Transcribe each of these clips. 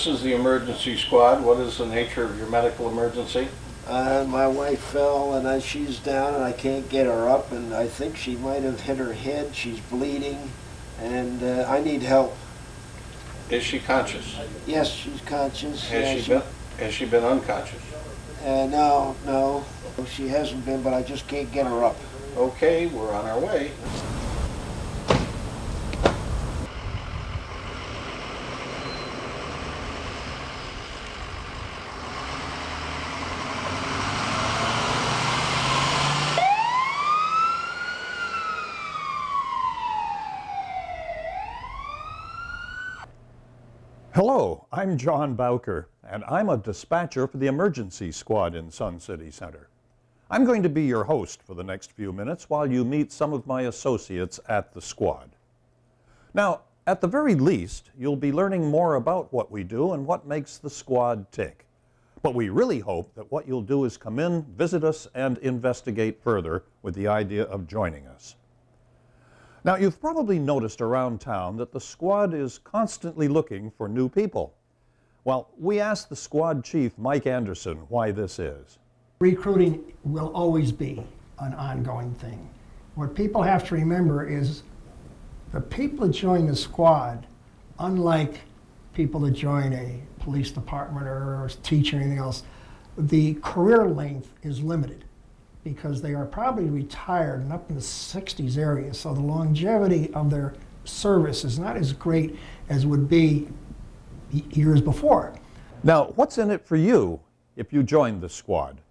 this is the emergency squad. What is the nature of your medical emergency? My wife fell and she's down and I can't get her up, and I think she might have hit her head. She's bleeding and I need help. Is she conscious? Yes, she's conscious. Has she been unconscious? No, she hasn't been, but I just can't get her up. Okay, we're on our way. Hello, I'm John Bowker, and I'm a dispatcher for the emergency squad in Sun City Center. I'm going to be your host for the next few minutes while you meet some of my associates at the squad. Now, at the very least, you'll be learning more about what we do and what makes the squad tick. But we really hope that what you'll do is come in, visit us, and investigate further with the idea of joining us. Now, you've probably noticed around town that the squad is constantly looking for new people. Well, we asked the squad chief, Mike Anderson, why this is. Recruiting will always be an ongoing thing. What people have to remember is the people that join the squad, unlike people that join a police department or a teacher or anything else, the career length is limited, because they are probably retired and up in the 60s area, so the longevity of their service is not as great as would be years before. Now, what's in it for you if you join the squad?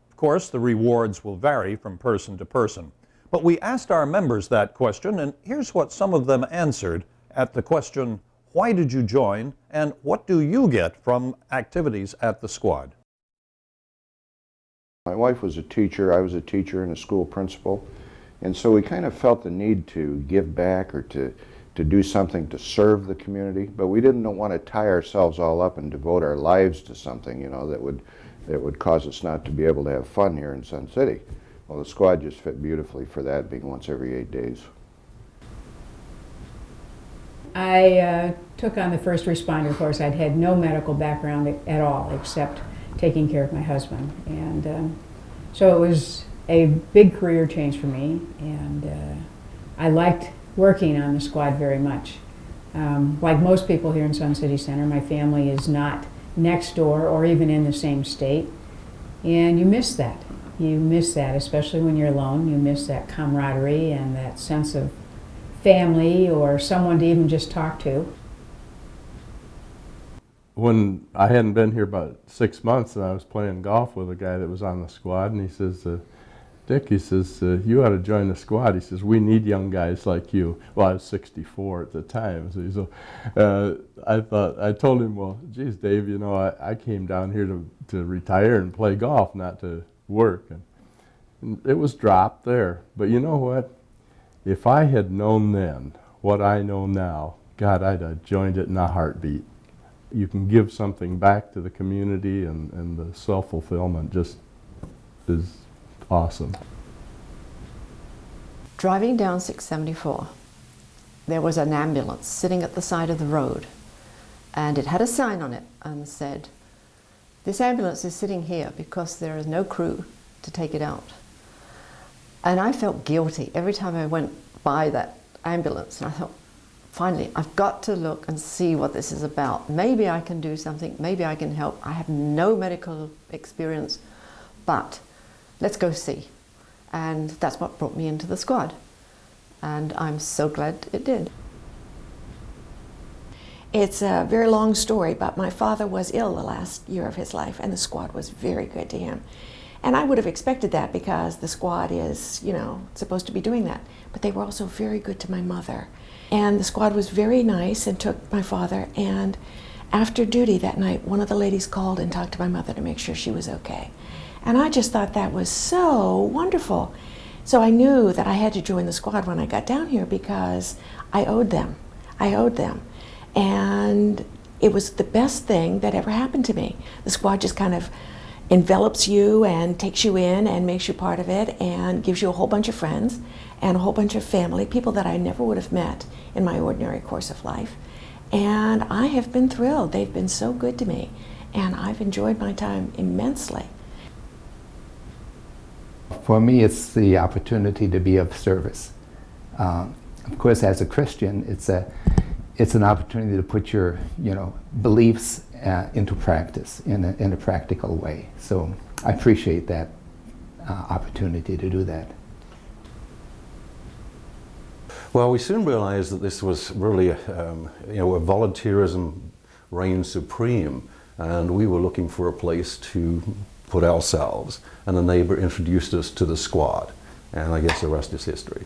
Of course, the rewards will vary from person to person, but we asked our members that question, and here's what some of them answered at the question, why did you join, and what do you get from activities at the squad? My wife was a teacher, I was a teacher and a school principal, and so we kind of felt the need to give back or to do something to serve the community, but we didn't want to tie ourselves all up and devote our lives to something, that would cause us not to be able to have fun here in Sun City. Well, the squad just fit beautifully for that, being once every 8 days. I took on the first responder course. I'd had no medical background at all except taking care of my husband, and so it was a big career change for me, and I liked working on the squad very much. Like most people here in Sun City Center, my family is not next door or even in the same state, and you miss that. You miss that, especially when you're alone. You miss that camaraderie and that sense of family or someone to even just talk to. When I hadn't been here about 6 months, and I was playing golf with a guy that was on the squad, and he says, Dick, he says, you ought to join the squad. He says, we need young guys like you. Well, I was 64 at the time, so I told him, well, geez, Dave, I came down here to retire and play golf, not to work. And it was dropped there. But you know what? If I had known then what I know now, God, I'd have joined it in a heartbeat. You can give something back to the community, and the self-fulfillment just is awesome. Driving down 674, there was an ambulance sitting at the side of the road, and it had a sign on it and said, this ambulance is sitting here because there is no crew to take it out. And I felt guilty every time I went by that ambulance, and I thought, finally, I've got to look and see what this is about. Maybe I can do something, maybe I can help. I have no medical experience, but let's go see. And that's what brought me into the squad. And I'm so glad it did. It's a very long story, but my father was ill the last year of his life, and the squad was very good to him. And I would have expected that because the squad is, supposed to be doing that. But they were also very good to my mother. And the squad was very nice and took my father, and after duty that night, one of the ladies called and talked to my mother to make sure she was okay. And I just thought that was so wonderful. So I knew that I had to join the squad when I got down here because I owed them. And it was the best thing that ever happened to me. The squad just kind of envelops you and takes you in and makes you part of it and gives you a whole bunch of friends and a whole bunch of family, people that I never would have met in my ordinary course of life. And I have been thrilled. They've been so good to me, and I've enjoyed my time immensely. For me, it's the opportunity to be of service. Of course, as a Christian, it's an opportunity to put your beliefs into practice in a practical way. So I appreciate that opportunity to do that. Well, we soon realized that this was really, where volunteerism reigned supreme, and we were looking for a place to put ourselves. And a neighbor introduced us to the squad, and I guess the rest is history.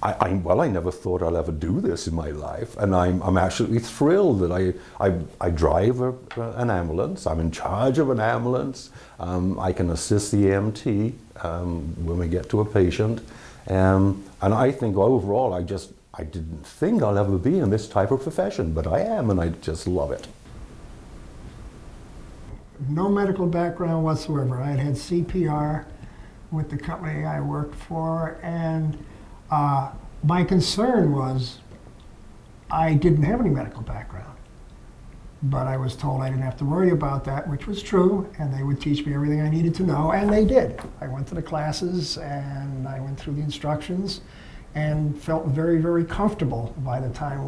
I never thought I'd ever do this in my life, and I'm absolutely thrilled that I drive an ambulance. I'm in charge of an ambulance. I can assist the EMT when we get to a patient. And I think overall, I didn't think I'll ever be in this type of profession, but I am, and I just love it. No medical background whatsoever. I had CPR with the company I worked for, and my concern was I didn't have any medical background. But I was told I didn't have to worry about that, which was true, and they would teach me everything I needed to know, and they did. I went to the classes, and I went through the instructions, and felt very, very comfortable by the time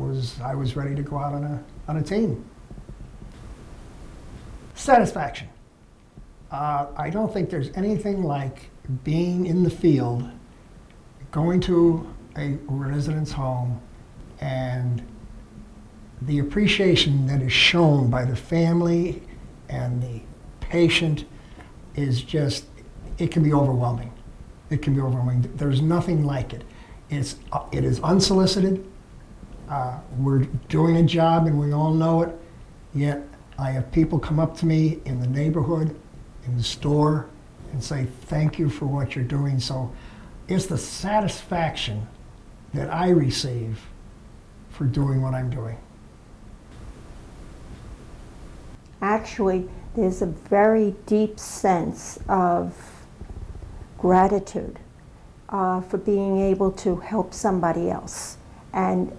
I was ready to go out on a team. Satisfaction. I don't think there's anything like being in the field, going to a resident's home, and the appreciation that is shown by the family and the patient is just, it can be overwhelming. It can be overwhelming. There's nothing like it. It is unsolicited. We're doing a job and we all know it, yet I have people come up to me in the neighborhood, in the store, and say, thank you for what you're doing. So it's the satisfaction that I receive for doing what I'm doing. Actually, there's a very deep sense of gratitude for being able to help somebody else. And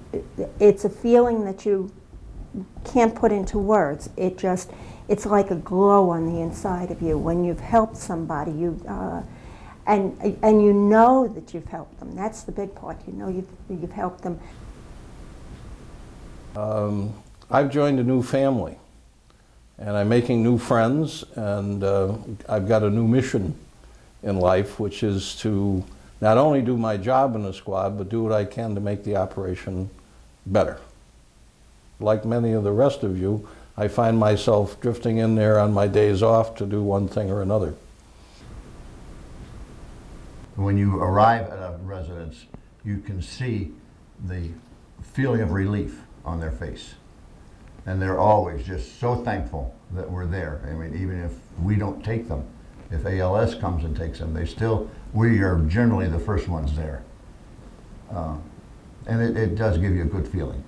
it's a feeling that you can't put into words. It's like a glow on the inside of you when you've helped somebody. And you know that you've helped them. That's the big part. You know you've helped them. I've joined a new family, and I'm making new friends, and I've got a new mission in life, which is to not only do my job in the squad, but do what I can to make the operation better. Like many of the rest of you, I find myself drifting in there on my days off to do one thing or another. When you arrive at a residence, you can see the feeling of relief on their face. And they're always just so thankful that we're there. I mean, even if we don't take them, if ALS comes and takes them, we are generally the first ones there. And it does give you a good feeling.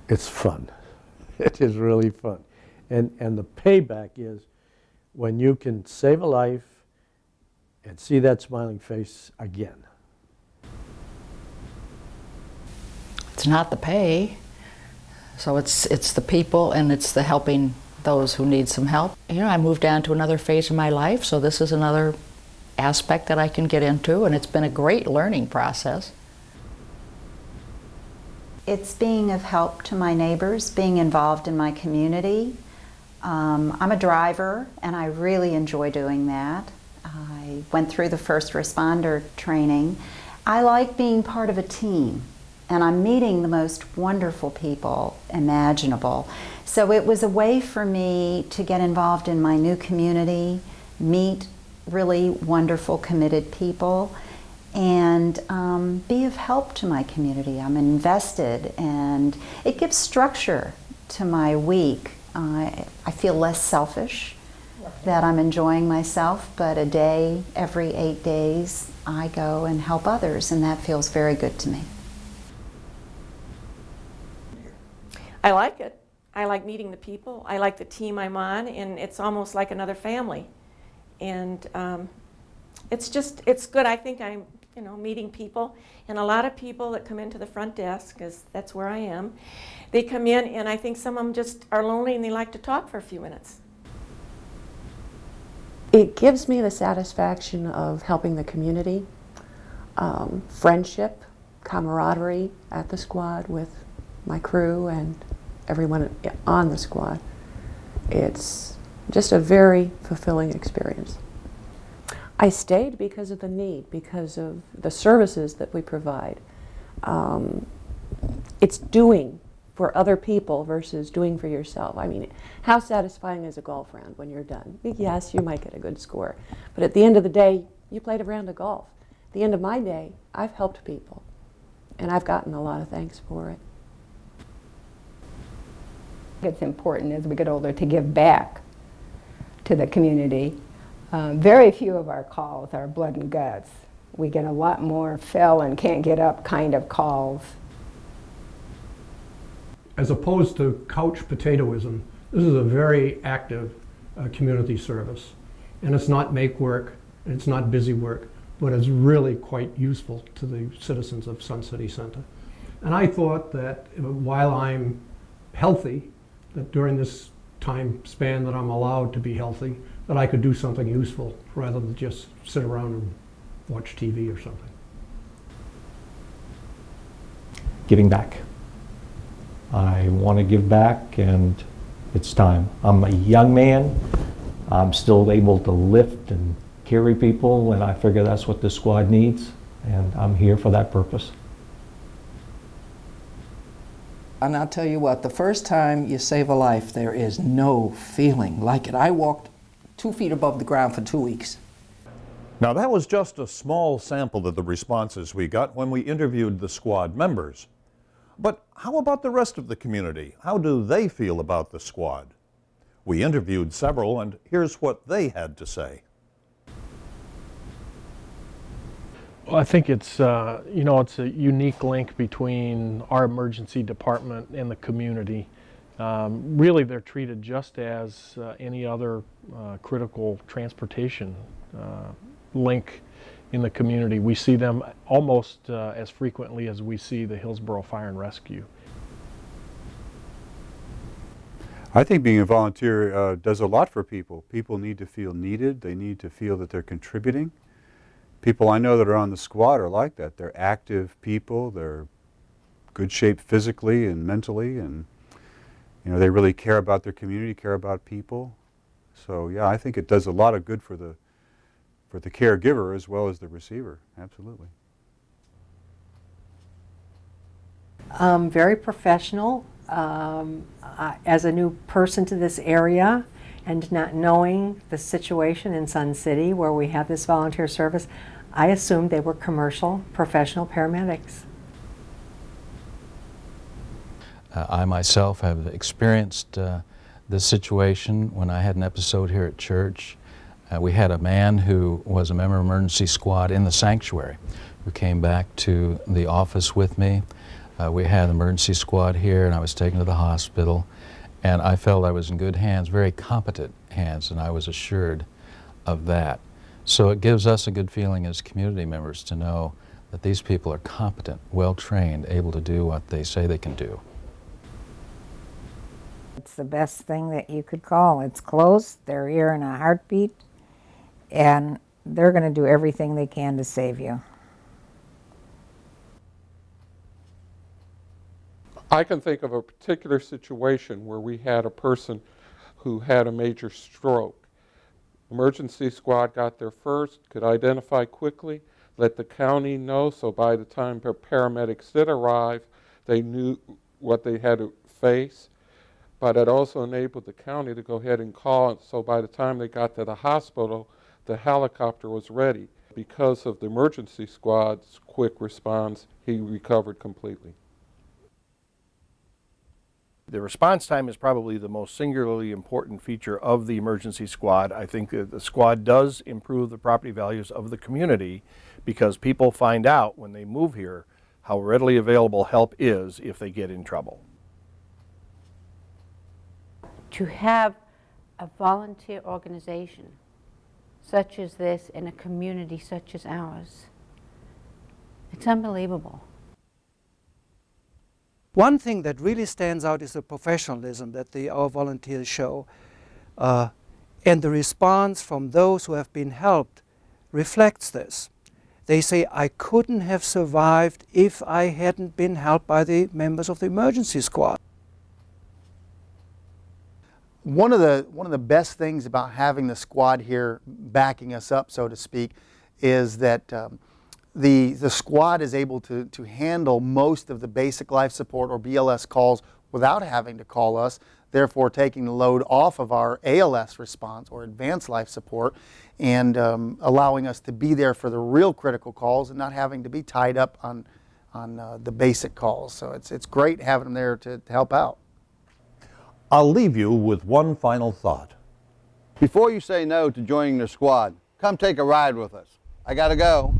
It's fun. It is really fun. And the payback is when you can save a life and see that smiling face again. It's not the pay, so it's the people and it's the helping those who need some help. I moved on to another phase of my life, so this is another aspect that I can get into, and it's been a great learning process. It's being of help to my neighbors, being involved in my community. I'm a driver, and I really enjoy doing that. I went through the first responder training. I like being part of a team, and I'm meeting the most wonderful people imaginable. So it was a way for me to get involved in my new community, meet really wonderful, committed people, and be of help to my community. I'm invested, and it gives structure to my week. I feel less selfish, that I'm enjoying myself, but a day, every 8 days, I go and help others, and that feels very good to me. I like it. I like meeting the people. I like the team I'm on, and it's almost like another family. And it's good. I think I'm you know, meeting people. And a lot of people that come into the front desk, because that's where I am, they come in and I think some of them just are lonely and they like to talk for a few minutes. It gives me the satisfaction of helping the community, friendship, camaraderie at the squad with my crew and everyone on the squad. It's just a very fulfilling experience. I stayed because of the need, because of the services that we provide. It's doing for other people versus doing for yourself. I mean, how satisfying is a golf round when you're done? Yes, you might get a good score, but at the end of the day, you played a round of golf. At the end of my day, I've helped people, and I've gotten a lot of thanks for it. It's important as we get older to give back to the community. Very few of our calls are blood and guts. We get a lot more fell and can't get up kind of calls. As opposed to couch potatoism, this is a very active community service. And it's not make work, it's not busy work, but it's really quite useful to the citizens of Sun City Center. And I thought that while I'm healthy, that during this time span that I'm allowed to be healthy, that I could do something useful rather than just sit around and watch TV or something. Giving back. I want to give back, and it's time. I'm a young man. I'm still able to lift and carry people, and I figure that's what the squad needs, and I'm here for that purpose. And I'll tell you what, the first time you save a life, there is no feeling like it. I walked 2 feet above the ground for 2 weeks. Now that was just a small sample of the responses we got when we interviewed the squad members. But how about the rest of the community? How do they feel about the squad? We interviewed several, and here's what they had to say. Well, I think it's, you know, it's a unique link between our emergency department and the community. Really, they're treated just as any other critical transportation link in the community. We see them almost as frequently as we see the Hillsborough Fire and Rescue. I think being a volunteer does a lot for people. People need to feel needed. They need to feel that they're contributing. People I know that are on the squad are like that. They're active people. They're good shape physically and mentally, and you know, they really care about their community, care about people. So yeah, I think it does a lot of good for the caregiver as well as the receiver. Absolutely. Very professional. As a new person to this area and not knowing the situation in Sun City where we have this volunteer service, I assumed they were commercial, professional paramedics. I myself have experienced this situation when I had an episode here at church. We had a man who was a member of emergency squad in the sanctuary who came back to the office with me. We had an emergency squad here, and I was taken to the hospital, and I felt I was in good hands, very competent hands, and I was assured of that. So it gives us a good feeling as community members to know that these people are competent, well-trained, able to do what they say they can do. It's the best thing that you could call. It's close, they're here in a heartbeat, and they're going to do everything they can to save you. I can think of a particular situation where we had a person who had a major stroke. Emergency squad got there first, could identify quickly, let the county know, so by the time paramedics did arrive, they knew what they had to face. But it also enabled the county to go ahead and call, so by the time they got to the hospital, the helicopter was ready. Because of the emergency squad's quick response, he recovered completely. The response time is probably the most singularly important feature of the emergency squad. I think that the squad does improve the property values of the community because people find out when they move here how readily available help is if they get in trouble. To have a volunteer organization such as this in a community such as ours It's unbelievable. One thing that really stands out is the professionalism that our volunteers show. And the response from those who have been helped reflects this. They say, I couldn't have survived if I hadn't been helped by the members of the emergency squad. One of the best things about having the squad here backing us up, so to speak, is that the squad is able to handle most of the basic life support or BLS calls without having to call us, therefore taking the load off of our ALS response or advanced life support, and allowing us to be there for the real critical calls and not having to be tied up on the basic calls. So it's great having them there to help out. I'll leave you with one final thought. Before you say no to joining the squad, come take a ride with us. I gotta go.